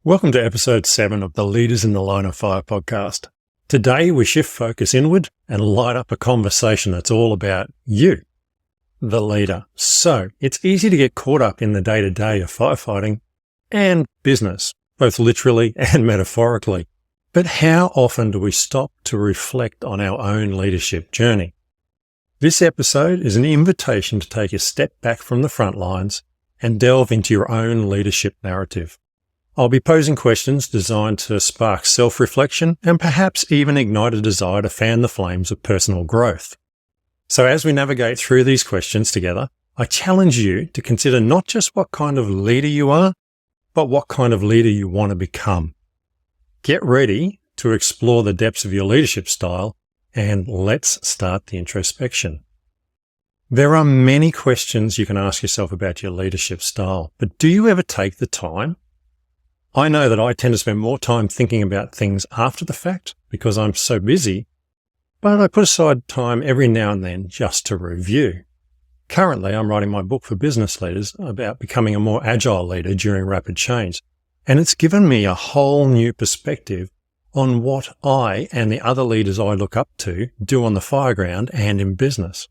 Welcome to episode 7 of the Leaders in the Line of Fire podcast. Today we shift focus inward and light up a conversation that's all about you, the leader. So it's easy to get caught up in the day-to-day of firefighting and business, both literally and metaphorically. But how often do we stop to reflect on our own leadership journey? This episode is an invitation to take a step back from the front lines and delve into your own leadership narrative. I'll be posing questions designed to spark self-reflection and perhaps even ignite a desire to fan the flames of personal growth. So as we navigate through these questions together, I challenge you to consider not just what kind of leader you are, but what kind of leader you want to become. Get ready to explore the depths of your leadership style, and let's start the introspection. There are many questions you can ask yourself about your leadership style, but do you ever take the time? I know that I tend to spend more time thinking about things after the fact because I'm so busy, but I put aside time every now and then just to review. Currently, I'm writing my book for business leaders about becoming a more agile leader during rapid change, and it's given me a whole new perspective on what I and the other leaders I look up to do on the fireground and in business.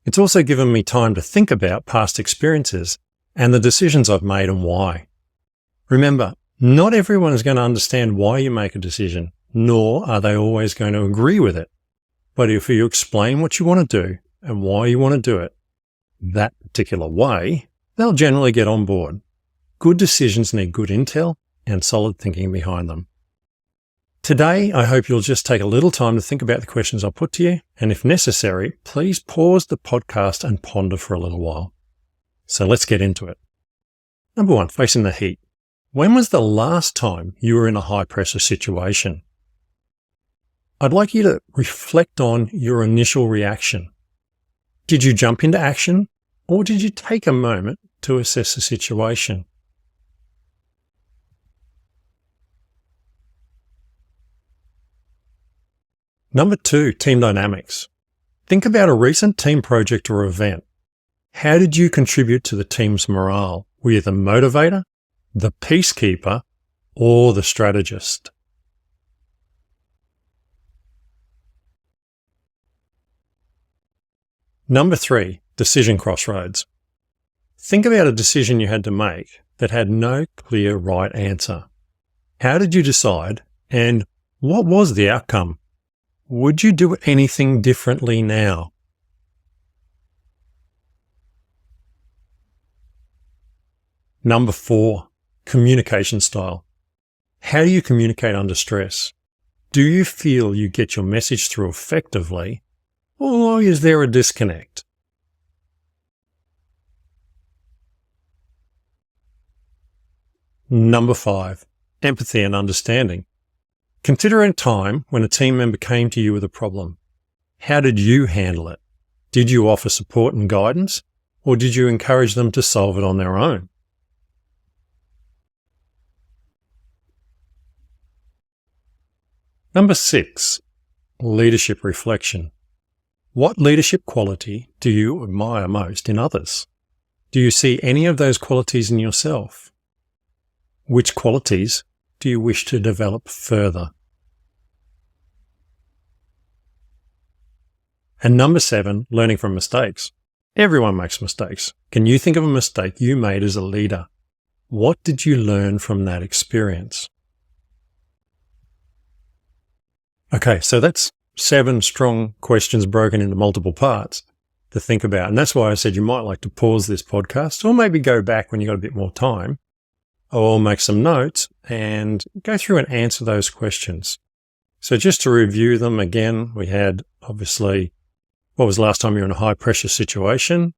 It's also given me time to think about past experiences and the decisions I've made and why. Remember, not everyone is going to understand why you make a decision, nor are they always going to agree with it. But if you explain what you want to do and why you want to do it that particular way, they'll generally get on board. Good decisions need good intel and solid thinking behind them. Today, I hope you'll just take a little time to think about the questions I'll put to you, and if necessary, please pause the podcast and ponder for a little while. So let's get into it. Number 1, facing the heat. When was the last time you were in a high-pressure situation? I'd like you to reflect on your initial reaction. Did you jump into action, or did you take a moment to assess the situation? Number 2, team dynamics. Think about a recent team project or event. How did you contribute to the team's morale? Were you the motivator, the peacekeeper, or the strategist? Number 3, decision crossroads. Think about a decision you had to make that had no clear right answer. How did you decide, and what was the outcome? Would you do anything differently now? Number 4, communication style. How do you communicate under stress? Do you feel you get your message through effectively, or is there a disconnect? Number 5, empathy and understanding. Consider a time when a team member came to you with a problem. How did you handle it? Did you offer support and guidance, or did you encourage them to solve it on their own? Number 6, leadership reflection. What leadership quality do you admire most in others? Do you see any of those qualities in yourself? Which qualities do you wish to develop further? And number 7, learning from mistakes. Everyone makes mistakes. Can you think of a mistake you made as a leader? What did you learn from that experience? Okay, so that's 7 strong questions broken into multiple parts to think about. And that's why I said you might like to pause this podcast, or maybe go back when you've got a bit more time, or make some notes and go through and answer those questions. So just to review them again, we had obviously, what was the last time you were in a high pressure situation?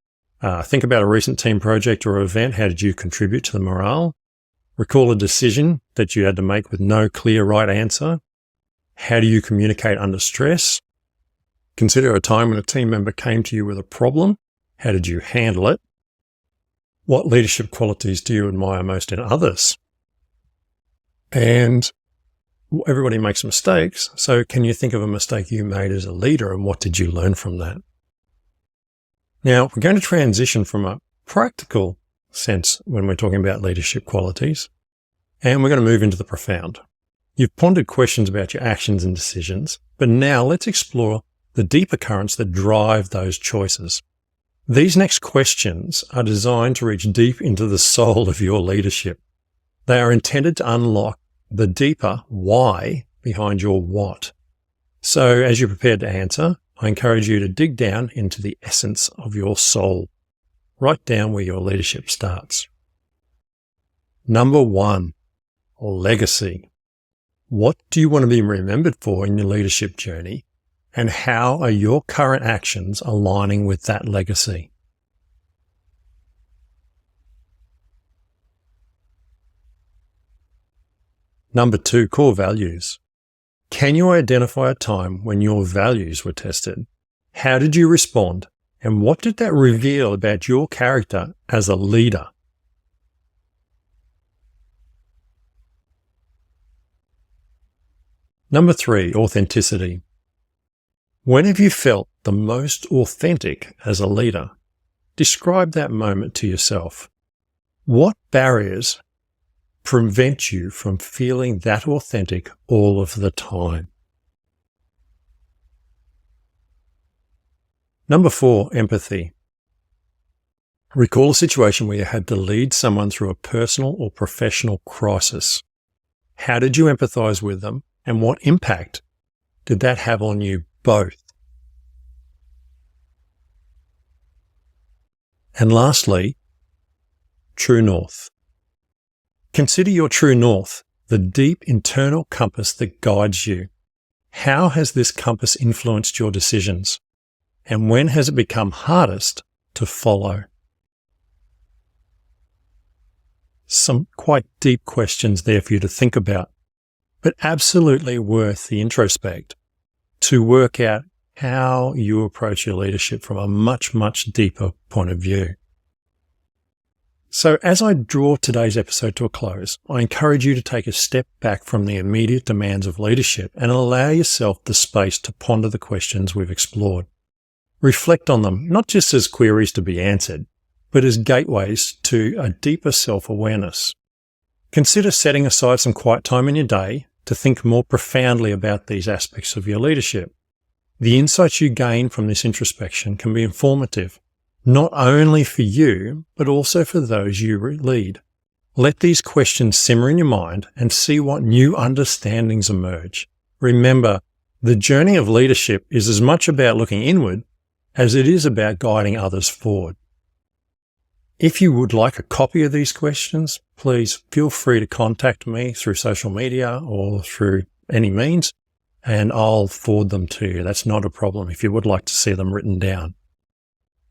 Think about a recent team project or event. How did you contribute to the morale? Recall a decision that you had to make with no clear right answer. How do you communicate under stress? Consider a time when a team member came to you with a problem. How did you handle it? What leadership qualities do you admire most in others? And everybody makes mistakes, so can you think of a mistake you made as a leader, and what did you learn from that? Now, we're going to transition from a practical sense when we're talking about leadership qualities And we're going to move into the profound. You've pondered questions about your actions and decisions, but now let's explore the deeper currents that drive those choices. These next questions are designed to reach deep into the soul of your leadership. They are intended to unlock the deeper why behind your what. So as you're prepared to answer, I encourage you to dig down into the essence of your soul, right down where your leadership starts. Number 1, legacy. What do you want to be remembered for in your leadership journey, and how are your current actions aligning with that legacy? Number 2, core values. Can you identify a time when your values were tested? How did you respond, and what did that reveal about your character as a leader? Number 3, authenticity. When have you felt the most authentic as a leader? Describe that moment to yourself. What barriers prevent you from feeling that authentic all of the time? Number 4, empathy. Recall a situation where you had to lead someone through a personal or professional crisis. How did you empathize with them, and what impact did that have on you both? And lastly, true north. Consider your true north, the deep internal compass that guides you. How has this compass influenced your decisions? And when has it become hardest to follow? Some quite deep questions there for you to think about, but absolutely worth the introspect to work out how you approach your leadership from a much, much deeper point of view. So as I draw today's episode to a close, I encourage you to take a step back from the immediate demands of leadership and allow yourself the space to ponder the questions we've explored. Reflect on them, not just as queries to be answered, but as gateways to a deeper self-awareness. Consider setting aside some quiet time in your day to think more profoundly about these aspects of your leadership. The insights you gain from this introspection can be informative, not only for you, but also for those you lead. Let these questions simmer in your mind and see what new understandings emerge. Remember, the journey of leadership is as much about looking inward as it is about guiding others forward. If you would like a copy of these questions, please feel free to contact me through social media or through any means, and I'll forward them to you. That's not a problem if you would like to see them written down.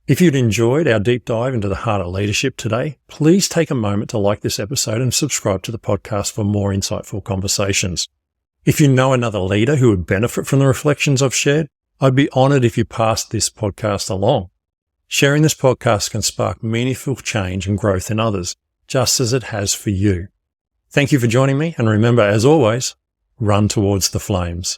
If you'd enjoyed our deep dive into the heart of leadership today, please take a moment to like this episode and subscribe to the podcast for more insightful conversations. If you know another leader who would benefit from the reflections I've shared, I'd be honored if you passed this podcast along. Sharing this podcast can spark meaningful change and growth in others, just as it has for you. Thank you for joining me, and remember, as always, run towards the flames.